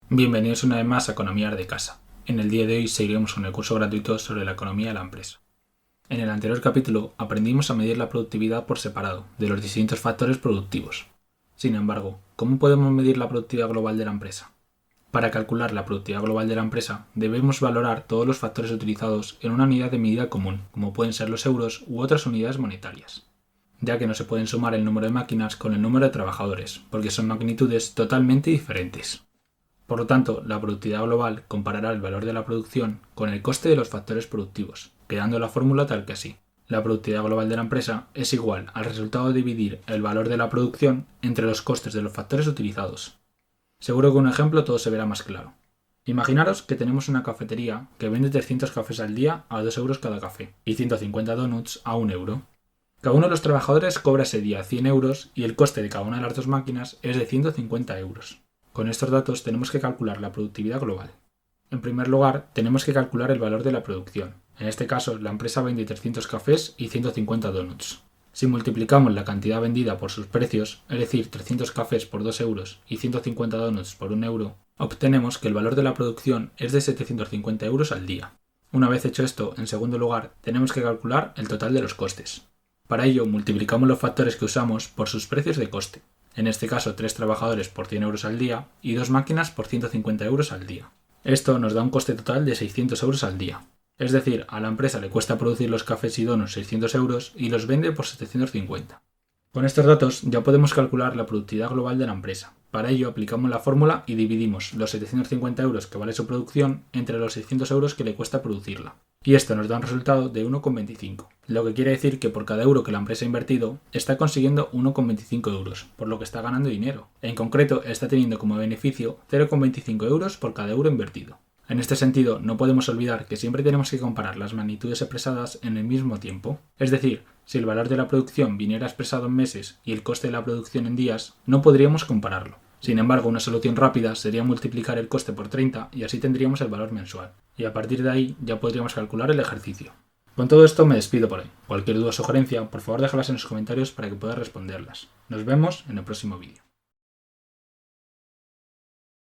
Bienvenidos una vez más a Economía de Casa. En el día de hoy seguiremos con el curso gratuito sobre la economía de la empresa. En el anterior capítulo aprendimos a medir la productividad por separado de los distintos factores productivos. Sin embargo, ¿cómo podemos medir la productividad global de la empresa? Para calcular la productividad global de la empresa debemos valorar todos los factores utilizados en una unidad de medida común, como pueden ser los euros u otras unidades monetarias, ya que no se pueden sumar el número de máquinas con el número de trabajadores, porque son magnitudes totalmente diferentes. Por lo tanto, la productividad global comparará el valor de la producción con el coste de los factores productivos, quedando la fórmula tal que así. La productividad global de la empresa es igual al resultado de dividir el valor de la producción entre los costes de los factores utilizados. Seguro que con un ejemplo todo se verá más claro. Imaginaros que tenemos una cafetería que vende 300 cafés al día a 2 euros cada café y 150 donuts a 1 euro. Cada uno de los trabajadores cobra ese día 100 euros y el coste de cada una de las dos máquinas es de 150 euros. Con estos datos tenemos que calcular la productividad global. En primer lugar, tenemos que calcular el valor de la producción. En este caso, la empresa vende 300 cafés y 150 donuts. Si multiplicamos la cantidad vendida por sus precios, es decir, 300 cafés por 2 euros y 150 donuts por 1 euro, obtenemos que el valor de la producción es de 750 euros al día. Una vez hecho esto, en segundo lugar, tenemos que calcular el total de los costes. Para ello, multiplicamos los factores que usamos por sus precios de coste. En este caso 3 trabajadores por 100 euros al día y 2 máquinas por 150 euros al día. Esto nos da un coste total de 600 euros al día. Es decir, a la empresa le cuesta producir los cafés y donuts 600 euros y los vende por 750. Con estos datos ya podemos calcular la productividad global de la empresa. Para ello aplicamos la fórmula y dividimos los 750 euros que vale su producción entre los 600 euros que le cuesta producirla. Y esto nos da un resultado de 1,25, lo que quiere decir que por cada euro que la empresa ha invertido está consiguiendo 1,25 euros, por lo que está ganando dinero. En concreto, está teniendo como beneficio 0,25 euros por cada euro invertido. En este sentido, no podemos olvidar que siempre tenemos que comparar las magnitudes expresadas en el mismo tiempo. Es decir, si el valor de la producción viniera expresado en meses y el coste de la producción en días, no podríamos compararlo. Sin embargo, una solución rápida sería multiplicar el coste por 30 y así tendríamos el valor mensual. Y a partir de ahí ya podríamos calcular el ejercicio. Con todo esto me despido por hoy. Cualquier duda o sugerencia, por favor déjalas en los comentarios para que pueda responderlas. Nos vemos en el próximo vídeo.